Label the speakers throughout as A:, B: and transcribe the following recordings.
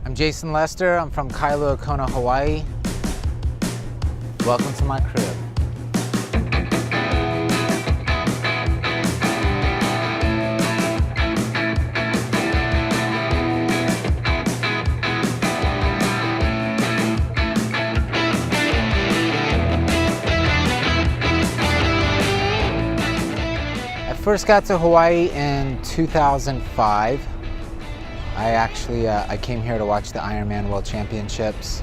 A: I'm Jason Lester. I'm from Kailua Kona, Hawaii. Welcome to my crib. I first got to Hawaii in 2005. I came here to watch the Ironman World Championships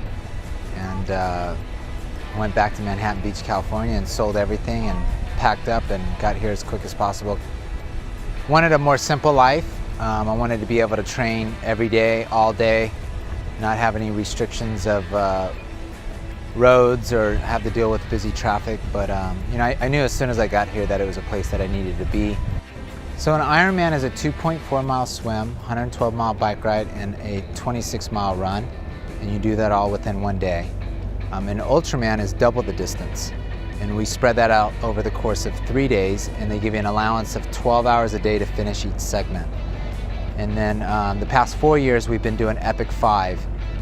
A: and went back to Manhattan Beach, California and sold everything and packed up and got here as quick as possible. Wanted a more simple life. I wanted to be able to train every day, all day, not have any restrictions of roads or have to deal with busy traffic. But I knew as soon as I got here that it was a place that I needed to be. So an Ironman is a 2.4 mile swim, 112 mile bike ride, and a 26 mile run, and you do that all within one day. An Ultraman is double the distance, and we spread that out over the course of 3 days, and they give you an allowance of 12 hours a day to finish each segment. And then the past 4 years we've been doing Epic 5,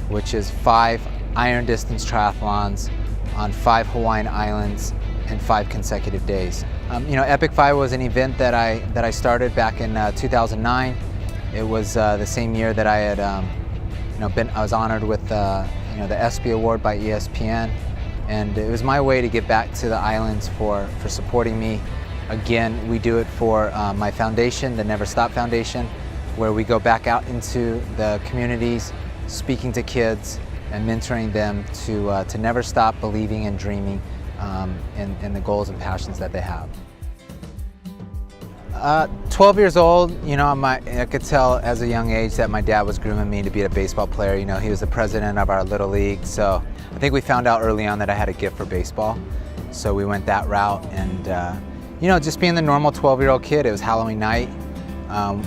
A: which is 5 iron distance triathlons on 5 Hawaiian islands in 5 consecutive days. Epic 5 was an event that I started back in 2009. It was the same year that I had I was honored with the ESPY Award by ESPN, and it was my way to give back to the islands for supporting me. Again, we do it for my foundation, the Never Stop Foundation, where we go back out into the communities, speaking to kids and mentoring them to never stop believing and dreaming in the goals and passions that they have. 12 years old, I could tell as a young age that my dad was grooming me to be a baseball player. He was the president of our little league, so I think we found out early on that I had a gift for baseball. So we went that route, and just being the normal 12-year-old kid, it was Halloween night.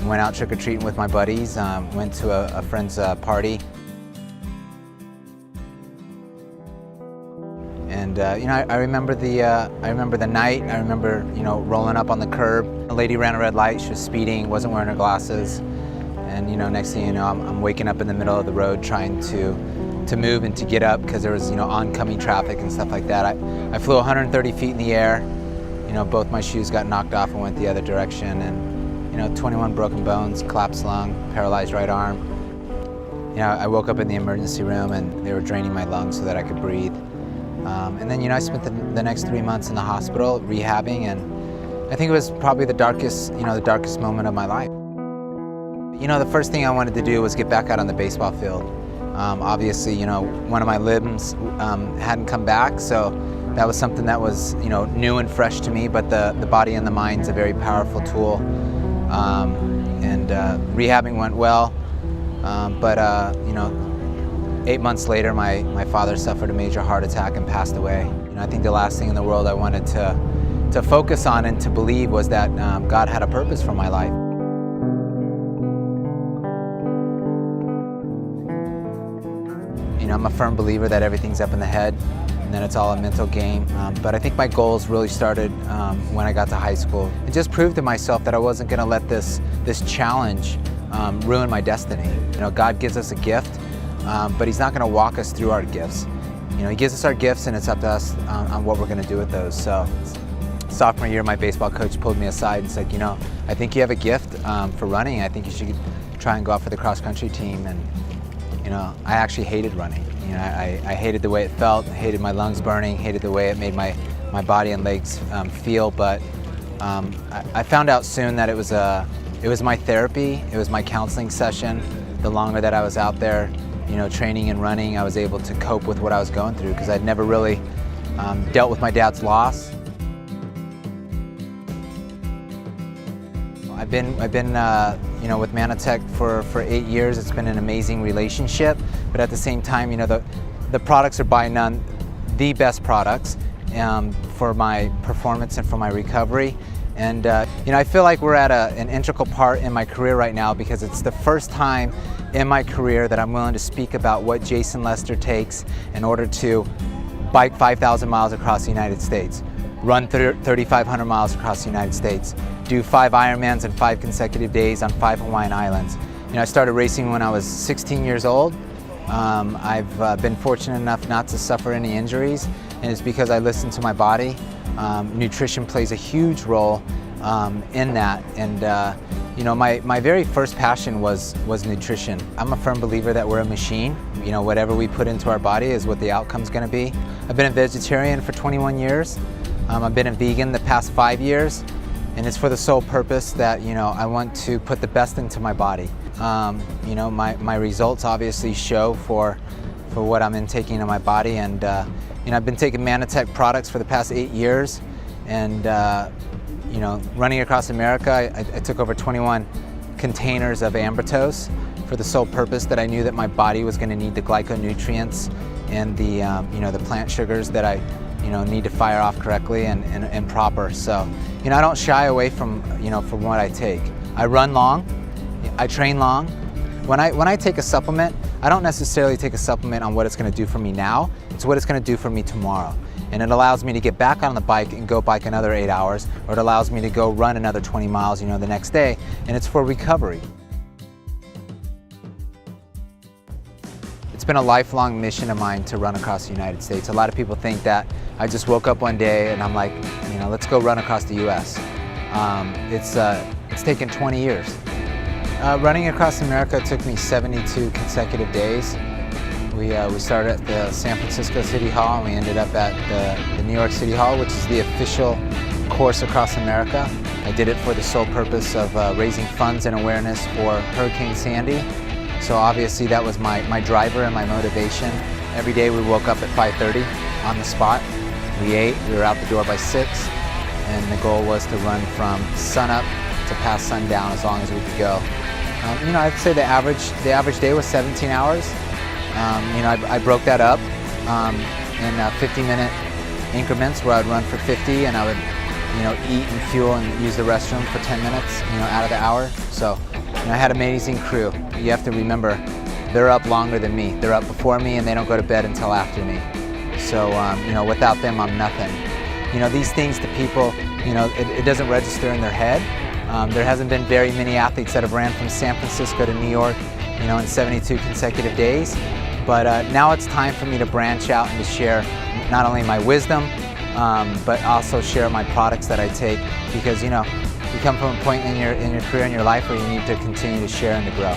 A: Went out trick-or-treating with my buddies, went to a friend's party. And I remember the night. I remember rolling up on the curb. A lady ran a red light. She was speeding, wasn't wearing her glasses, and next thing you know, I'm waking up in the middle of the road trying to move and to get up because there was oncoming traffic and stuff like that. I flew 130 feet in the air. Both my shoes got knocked off and went the other direction, and 21 broken bones, collapsed lung, paralyzed right arm. I woke up in the emergency room and they were draining my lungs so that I could breathe. And then I spent the next 3 months in the hospital rehabbing, and I think it was probably the darkest moment of my life. The first thing I wanted to do was get back out on the baseball field. Obviously, one of my limbs hadn't come back, so that was something that was new and fresh to me. But the body and the mind is a very powerful tool, and rehabbing went well. But 8 months later, my father suffered a major heart attack and passed away. I think the last thing in the world I wanted to focus on and to believe was that God had a purpose for my life. I'm a firm believer that everything's up in the head and that it's all a mental game. But I think my goals really started when I got to high school. It just proved to myself that I wasn't going to let this challenge ruin my destiny. God gives us a gift. But He's not going to walk us through our gifts. He gives us our gifts, and it's up to us on what we're going to do with those. So, sophomore year, my baseball coach pulled me aside and said, I think you have a gift for running. I think you should try and go out for the cross-country team. And I actually hated running. I hated the way it felt, hated my lungs burning, hated the way it made my body and legs feel. But I found out soon that it was my therapy. It was my counseling session. The longer that I was out there, training and running, I was able to cope with what I was going through because I'd never really dealt with my dad's loss. I've been with Manatech for 8 years. It's been an amazing relationship, but at the same time, the products are by none the best products for my performance and for my recovery. And I feel like we're at an integral part in my career right now because it's the first time in my career that I'm willing to speak about what Jason Lester takes in order to bike 5,000 miles across the United States, run 3,500 miles across the United States, do 5 Ironmans in 5 consecutive days on 5 Hawaiian islands. I started racing when I was 16 years old, I've been fortunate enough not to suffer any injuries, and it's because I listen to my body. Nutrition plays a huge role in that, and you know, my very first passion was nutrition. I'm a firm believer that we're a machine. You know, whatever we put into our body is what the outcome's going to be. I've been a vegetarian for 21 years. I've been a vegan the past 5 years, and it's for the sole purpose that, you know, I want to put the best into my body. You know, my results obviously show for what I'm intaking in my body, and you know, I've been taking Manatech products for the past 8 years, and you know, running across America, I took over 21 containers of Ambertose for the sole purpose that I knew that my body was going to need the glyconutrients and the you know, the plant sugars that I, you know, need to fire off correctly and proper. So, you know, I don't shy away from, you know, from what I take. I run long, I train long. When I take a supplement, I don't necessarily take a supplement on what it's going to do for me now. It's what it's going to do for me tomorrow. And it allows me to get back on the bike and go bike another 8 hours, or it allows me to go run another 20 miles, you know, the next day, and it's for recovery. It's been a lifelong mission of mine to run across the United States. A lot of people think that I just woke up one day and I'm like, you know, let's go run across the US. It's taken 20 years. Running across America took me 72 consecutive days. We started at the San Francisco City Hall, and we ended up at the New York City Hall, which is the official course across America. I did it for the sole purpose of raising funds and awareness for Hurricane Sandy. So obviously that was my driver and my motivation. Every day we woke up at 5:30 on the spot. We ate, we were out the door by 6, and the goal was to run from sunup to past sundown as long as we could go. You know, I'd say the average day was 17 hours. You know, I broke that up in 50-minute increments where I'd run for 50, and I would, you know, eat and fuel and use the restroom for 10 minutes, you know, out of the hour. So, you know, I had an amazing crew. You have to remember, they're up longer than me. They're up before me, and they don't go to bed until after me. So, you know, without them, I'm nothing. You know, these things to people, you know, it doesn't register in their head. There hasn't been very many athletes that have ran from San Francisco to New York, you know, in 72 consecutive days. But now it's time for me to branch out and to share not only my wisdom, but also share my products that I take, because, you know, you come from a point in your career, in your life, where you need to continue to share and to grow.